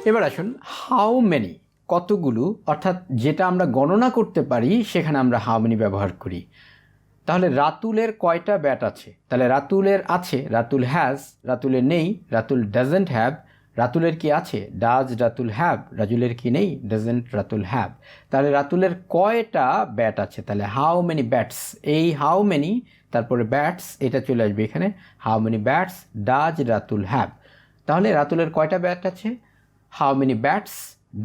এবার আসুন how many, কতগুলো, অর্থাৎ যেটা আমরা গণনা করতে পারি সেখানে আমরা হাউ মেনি ব্যবহার করি। তাহলে রাতুলের কয়টা ব্যাট আছে? তাহলে রাতুলের আছে, রাতুল হ্যাজ, রাতুলের নেই, রাতুল ডাজেন্ট হ্যাভ। রাতুলের কি আছে? Does Ratul have. রাজুলের কি নেই? Doesn't Ratul have. তাহলে রাতুলের কয়টা ব্যাট আছে? তাহলে হাউ মেনি ব্যাটস, এই হাউ মেনি তারপরে ব্যাটস এটা চলে আসবে এখানে। How many bats does Ratul have. তাহলে রাতুলের কয়টা ব্যাট আছে? How many bats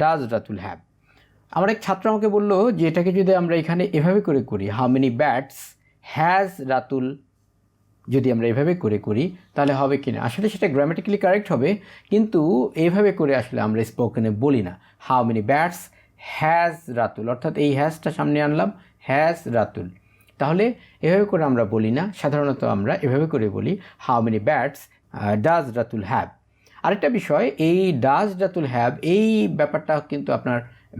does Ratul have. আমার এক ছাত্র আমাকে বললো যে এটাকে যদি আমরা এখানে এভাবে করে করি, how many bats has Ratul, যদি আমরা এভাবে করে করি তাহলে হবে কি না? আসলে সেটা গ্রামাটিক্যালি কারেক্ট হবে, কিন্তু এইভাবে করে আসলে আমরা স্পোকেনে বলি না। How many bats has Ratul, অর্থাৎ এই হ্যাজটা সামনে আনলাম, হ্যাজ রাতুল। তাহলে এভাবে করে আমরা বলি না, সাধারণত আমরা এভাবে করে বলি how many bats does Ratul have. আরেকটা বিষয়, এই ডাজ রাতুল হ্যাভ এই ব্যাপারটা কিন্তু আপনার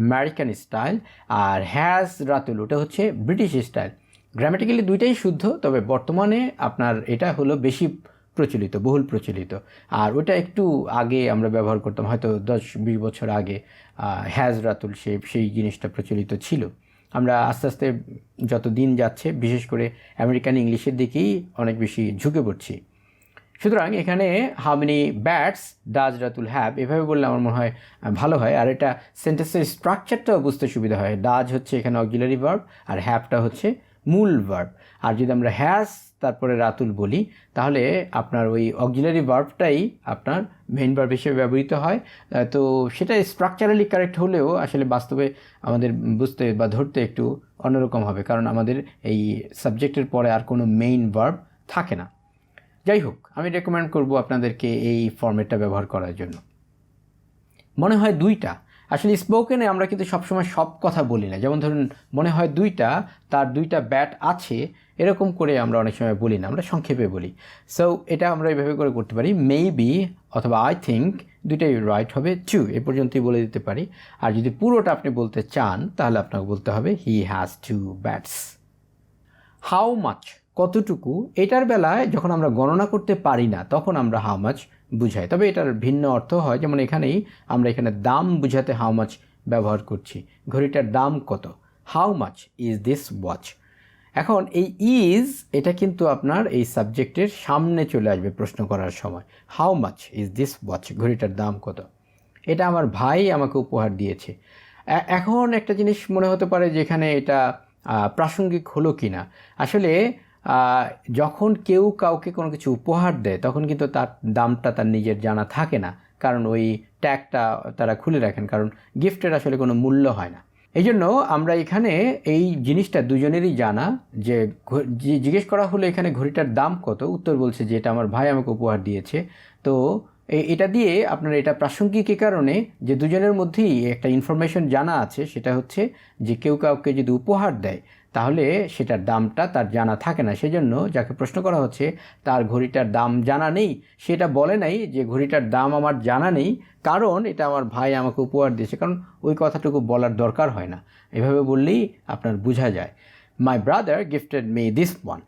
আমেরিকান স্টাইল, আর হ্যাজ রাতুল ওটা হচ্ছে ব্রিটিশ স্টাইল। গ্রামাটিক্যালি দুইটাই শুদ্ধ, তবে বর্তমানে আপনার এটা হলো বেশি প্রচলিত, বহুল প্রচলিত। আর ওটা একটু আগে আমরা ব্যবহার করতাম, হয়তো 10-20 বছর আগে হ্যাজ রাতুল সেই জিনিসটা প্রচলিত ছিল। আমরা আস্তে আস্তে যত দিন যাচ্ছে বিশেষ করে আমেরিকান ইংলিশের দিকেই অনেক বেশি ঝুঁকে পড়ছি। সুতরাং এখানে how many bats does Ratul have এভাবে বললে আমার মনে হয় ভালো হয়, আর এটা সেন্টেন্সের স্ট্রাকচারটাও বুঝতে সুবিধা হয়। ডাজ হচ্ছে এখানে অক্সিলারি ভার্ব, আর হ্যাভটা হচ্ছে মূল ভার্ব। আর যদি আমরা হ্যাজ তারপরে রাতুল বলি তাহলে আপনার ওই অক্সিলারি ভার্বটাই আপনার মেইন ভার্ব হিসেবে ব্যবহৃত হয়। তো সেটা স্ট্রাকচারালি কারেক্ট হলেও আসলে বাস্তবে আমাদের বুঝতে বা ধরতে একটু অন্যরকম হবে, কারণ আমাদের এই সাবজেক্টের পরে আর কোনো মেইন ভার্ব থাকে না। যাই হোক, আমি রেকমেন্ড করব আপনাদেরকে এই ফর্মেটটা ব্যবহার করার জন্য। মনে হয় দুইটা, আসলে স্পোকেনে আমরা কিন্তু সবসময় সব কথা বলি না। যেমন ধরুন মনে হয় দুইটা, তার দুইটা ব্যাট আছে, এরকম করে আমরা অনেক সময় বলি না, আমরা সংক্ষেপে বলি। সো এটা আমরা এইভাবে করে করতে পারি, মেবি অথবা আই থিঙ্ক, দুইটাই রাইট হবে। টু এ পর্যন্তই বলে দিতে পারি। আর যদি পুরোটা আপনি বলতে চান তাহলে আপনাকে বলতে হবে he has 2 bats. How much, কতটুকু, এটার বেলায় যখন আমরা গণনা করতে পারি না তখন আমরা হাউ মাচ বুঝাই, তবে এটার ভিন্ন অর্থ হয়। যেমন এখানেই আমরা এখানে দাম বুঝাতে হাউ মাচ ব্যবহার করছি। ঘড়িটার দাম কত? How much is this watch. এখন এই ইজ এটা কিন্তু আপনার এই সাবজেক্টের সামনে চলে আসবে প্রশ্ন করার সময়। How much is this watch, ঘড়িটার দাম কত? এটা আমার ভাই আমাকে উপহার দিয়েছে। এখন একটা জিনিস মনে হতে পারে যে এখানে এটা প্রাসঙ্গিক হলো কি না। আসলে যখন কেউ কাউকে কোনো কিছু উপহার দেয় তখন কিন্তু তার দামটা তার নিজের জানা থাকে না, কারণ ওই ট্যাগটা তারা খুলে রাখেন, কারণ গিফটের আসলে কোনো মূল্য হয় না। এই জন্য আমরা এখানে এই জিনিসটা দুজনেরই জানা, যে জিজ্ঞেস করা হলো এখানে ঘড়িটার দাম কত, উত্তর বলছে যে এটা আমার ভাই আমাকে উপহার দিয়েছে। তো এটা দিয়ে আপনার এটা প্রাসঙ্গিক এই কারণে যে দুজনের মধ্যেই একটা ইনফরমেশন জানা আছে, সেটা হচ্ছে যে কেউ কাউকে যদি উপহার দেয় তাহলে সেটার দামটা তার জানা থাকে না। সেজন্য যাকে প্রশ্ন করা হচ্ছে তার ঘড়িটার দাম জানা নেই, সেটা বলে নাই যে ঘড়িটার দাম আমার জানা নেই, কারণ এটা আমার ভাই আমাকে উপহার দিয়েছে, কারণ ওই কথাটুকু বলার দরকার হয় না। এভাবে বললেই আপনার বোঝা যায়। My brother gifted me this one.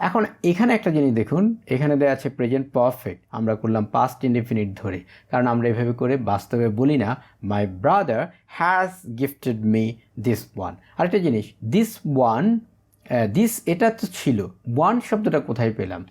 এখন এখানে একটা জিনিস দেখুন, এখানে দেওয়া আছে প্রেজেন্ট পারফেক্ট, আমরা করলাম পাস্ট ইনডেফিনিট ধরে, কারণ আমরা এভাবে করে বাস্তবে বলি না my brother has gifted me this one. আরেকটা জিনিস, দিস ওয়ান, দিস এটা তো ছিল, ওয়ান শব্দটা কোথায় পেলাম?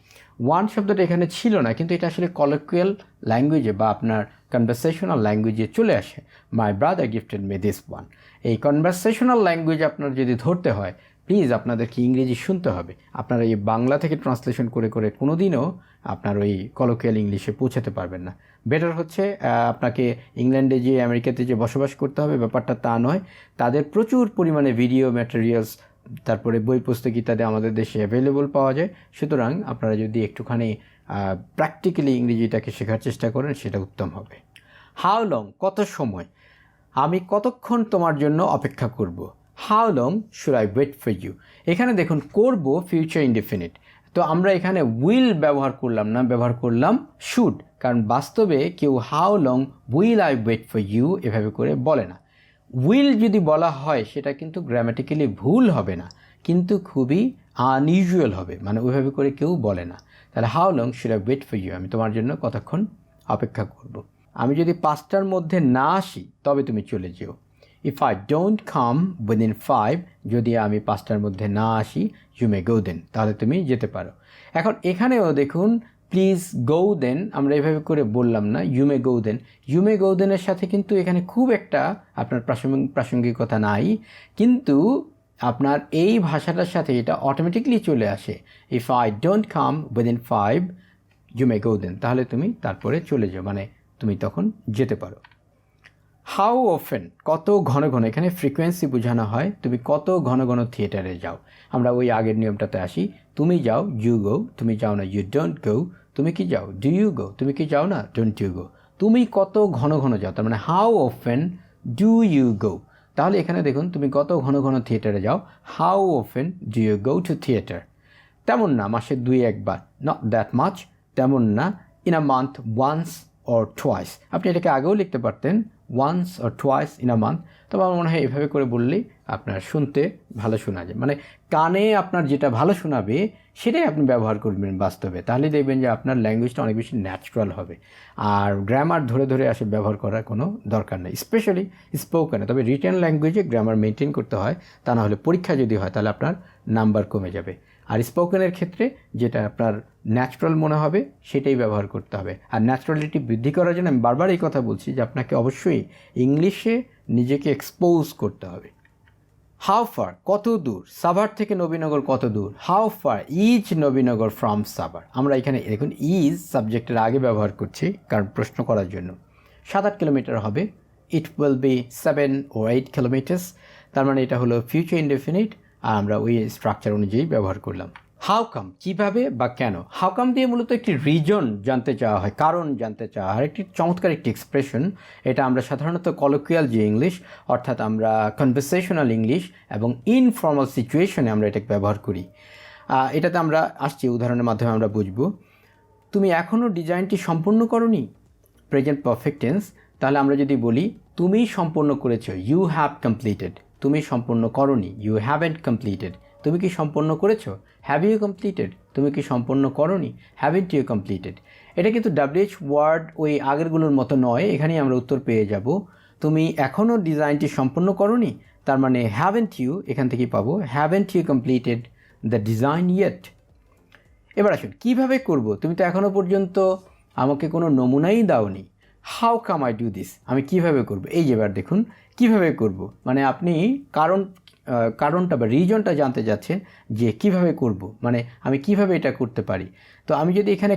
ওয়ান শব্দটা এখানে ছিল না, কিন্তু এটা আসলে কলোকুয়াল ল্যাঙ্গুয়েজে বা আপনার কনভারসেশনাল ল্যাঙ্গুয়েজে চলে আসে। My brother gifted me this one. এই কনভারসেশনাল ল্যাঙ্গুয়েজ আপনার যদি ধরতে হয় প্লিজ আপনাদেরকে ইংরেজি শুনতে হবে। আপনারা এই বাংলা থেকে ট্রান্সলেশন করে করে কোনো দিনও আপনার ওই কলোকিয়াল ইংলিশে পৌঁছাতে পারবেন না। বেটার হচ্ছে আপনাকে ইংল্যান্ডে যে আমেরিকাতে যে বসবাস করতে হবে ব্যাপারটা তা নয়, তাদের প্রচুর পরিমাণে ভিডিও ম্যাটেরিয়ালস তারপরে বই পুস্তক ইত্যাদি আমাদের দেশে অ্যাভেলেবল পাওয়া যায়। সুতরাং আপনারা যদি একটুখানি প্র্যাকটিক্যালি ইংরেজিটাকে শেখার চেষ্টা করেন সেটা উত্তম হবে। হাউ লং, কত সময়, আমি কতক্ষণ তোমার জন্য অপেক্ষা করব। How long should I wait for you. এখানে দেখুন করব ফিউচার ইনডেফিনিট, তো আমরা এখানে উইল ব্যবহার করলাম না, ব্যবহার করলাম শুড, কারণ বাস্তবে কেউ how long will I wait for you এভাবে করে বলে না। উইল যদি বলা হয় সেটা কিন্তু গ্রামাটিক্যালি ভুল হবে না, কিন্তু খুবই আনইউজুয়াল হবে, মানে ওইভাবে করে কেউ বলে না। তাহলে how long should I wait for you, আমি তোমার জন্য কতক্ষণ অপেক্ষা করব। আমি যদি 5টার মধ্যে না আসি তবে তুমি চলে যেও। If I don't come within 5, যদি আমি 5টার মধ্যে না আসি, ইউ মে গো দেন, তাহলে তুমি যেতে পারো। এখন এখানেও দেখুন প্লিজ গো দেন আমরা এভাবে করে বললাম না, you may go then. You may গো দেনের সাথে কিন্তু এখানে খুব একটা আপনার প্রাসঙ্গিকতা নাই, কিন্তু আপনার এই ভাষাটার সাথে এটা অটোমেটিকলি চলে আসে। If I don't come within 5 you may go then, তাহলে তুমি তারপরে চলে যাও, মানে তুমি তখন যেতে পারো। হাউ অফেন, কত ঘন ঘন, এখানে ফ্রিকোয়েন্সি বোঝানো হয়, তুমি কত ঘন ঘন থিয়েটারে যাও। আমরা ওই আগের নিয়মটাতে আসি, তুমি যাও ইউ গো, তুমি যাও না ইউ ডোন্ট গো, তুমি কি যাও ডু ইউ গো, তুমি কি যাও না ডোন্ট ইউ গো। তুমি কত ঘন ঘন যাও, তার মানে how often do you go. তাহলে এখানে দেখুন তুমি কত ঘন ঘন থিয়েটারে যাও, how often do you go to theatre. তেমন না মাসে 2-1 বার, নট দ্যাট মাচ, তেমন না, in a month once or twice. আপনি এটাকে আগেও লিখতে পারতেন once or twice in a month, তবে আমার মনে হয় এভাবে করে বললেই আপনার শুনতে ভালো শোনা যায়, মানে কানে আপনার যেটা ভালো শোনাবে সেটাই আপনি ব্যবহার করবেন বাস্তবে, তাহলে দেখবেন যে আপনার ল্যাঙ্গুয়েজটা অনেক বেশি ন্যাচারাল হবে। আর গ্রামার ধরে ধরে আসে ব্যবহার করার কোনো দরকার নেই, স্পেশালি স্পোকেনে। তবে রিটেন ল্যাঙ্গুয়েজে গ্রামার মেনটেন করতে হয়, তা না হলে পরীক্ষা যদি হয় তাহলে আপনার নাম্বার কমে যাবে। আর স্পোকেনের ক্ষেত্রে যেটা আপনার ন্যাচারাল মনে হবে সেটাই ব্যবহার করতে হবে। আর ন্যাচারালিটি বৃদ্ধি করার জন্য আমি বারবার এই কথা বলছি যে আপনাকে অবশ্যই ইংলিশে নিজেকে এক্সপোজ করতে হবে। হাউ ফার, কত দূর, সাভার থেকে নবীনগর কত দূর। How far is Nabinagar from Savar. আমরা এখানে দেখুন ইজ সাবজেক্টের আগে ব্যবহার করছি কারণ প্রশ্ন করার জন্য। 7-8 কিলোমিটার হবে, it will be 7 or 8 kilometres, তার মানে এটা হলো ফিউচার ইনডেফিনিট, আর আমরা ওই স্ট্রাকচার অনুযায়ী ব্যবহার করলাম। হাউ কাম, কীভাবে বা কেন। হাউ কাম দিয়ে মূলত একটি রিজন জানতে চাওয়া হয়, কারণ জানতে চাওয়া হয়। একটি চমৎকার একটি এক্সপ্রেশন, এটা আমরা সাধারণত কলোকিয়াল যে ইংলিশ, অর্থাৎ আমরা কনভারসেশনাল ইংলিশ এবং ইনফর্মাল সিচুয়েশনে আমরা এটাকে ব্যবহার করি। এটাতে আমরা আসছি উদাহরণের মাধ্যমে আমরা বুঝব। তুমি এখনও ডিজাইনটি সম্পূর্ণ করনি, প্রেজেন্ট পারফেক্ট টেন্স। তাহলে আমরা যদি বলি তুমি সম্পূর্ণ করেছো, ইউ হ্যাভ কমপ্লিটেড। তুমি সম্পূর্ণ করনি, ইউ হ্যাভেন্ট কমপ্লিটেড। তুমি কি সম্পন্ন করেছো, হ্যাভ ইউ কমপ্লিটেড। তুমি কি সম্পন্ন করনি, হ্যাভেন্ট ইউ কমপ্লিটেড। এটা কিন্তু WH ওয়ার্ড ওই আগেরগুলোর মতো নয়, এখানেই আমরা উত্তর পেয়ে যাব। তুমি এখনও ডিজাইনটি সম্পন্ন করনি, তার মানে হ্যাভেন্ট ইউ, এখান থেকেই পাবো haven't you completed the design yet. এবার আসুন কীভাবে করব, তুমি তো এখনও পর্যন্ত আমাকে কোনো নমুনাই দাওনি। How come I do this, আমি কিভাবে করব। এই যে এবার দেখুন কিভাবে করব, মানে আপনি কারণটা বা রিজনটা জানতে যাচ্ছেন যে কিভাবে করব, মানে আমি কিভাবে এটা করতে পারি। তো আমি যদি এখানে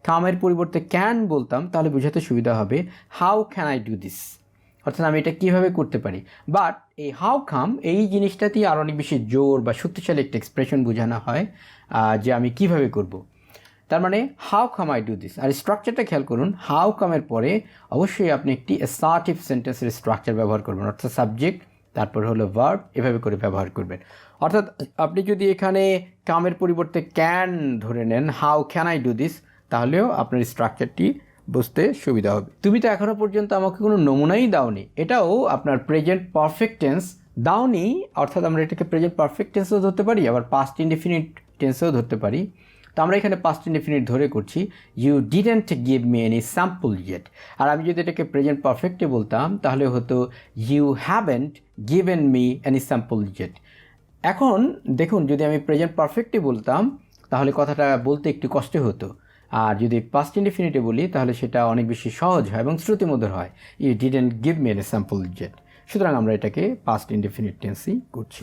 কামের পরিবর্তে ক্যান বলতাম তাহলে বোঝাতে সুবিধা হবে how can I do this, অর্থাৎ আমি এটা কীভাবে করতে পারি। বাট এই হাউ কাম এই জিনিসটাতেই আর অনেক বেশি জোর বা শক্তিশালী একটা এক্সপ্রেশন বোঝানো হয় যে আমি কিভাবে করব। তার মানে how come I do this. আর স্ট্রাকচারটা খেয়াল করুন, হাউ কামের পরে অবশ্যই আপনি একটি অ্যাসার্টিভ সেন্টেন্সের স্ট্রাকচার ব্যবহার করবেন, অর্থাৎ সাবজেক্ট তারপর হলো ভার্ব, এভাবে করে ব্যবহার করবেন। অর্থাৎ আপনি যদি এখানে কামের পরিবর্তে ক্যান ধরে নেন, how can I do this, তাহলেও আপনার স্ট্রাকচারটি বুঝতে সুবিধা হবে। তুমি তো এখনও পর্যন্ত আমাকে কোনো নমুনাই দাওনি, এটাও আপনার প্রেজেন্ট পারফেক্ট টেন্স। দাওনি অর্থাৎ আমরা এটাকে প্রেজেন্ট পারফেক্ট টেন্সেও ধরতে পারি, আবার পাস্ট ইনডেফিনিট টেন্সেও ধরতে পারি। তো আমরা এখানে পাস্ট ইনডেফিনিট ধরে করছি, you didn't give me any sample yet. আর আমি যদি এটাকে প্রেজেন্ট পারফেক্টে বলতাম তাহলে হতো you haven't given me any sample yet. এখন দেখুন যদি আমি প্রেজেন্ট পারফেক্টে বলতাম তাহলে কথাটা বলতে একটু কষ্ট হতো, আর যদি পাস্ট ইনডেফিনিটে বলি তাহলে সেটা অনেক বেশি সহজ হয় এবং শ্রুতিমধুর হয়, you didn't give me any sample yet. সুতরাং আমরা এটাকে পাস্ট ইনডেফিনিট টেন্সই করছি।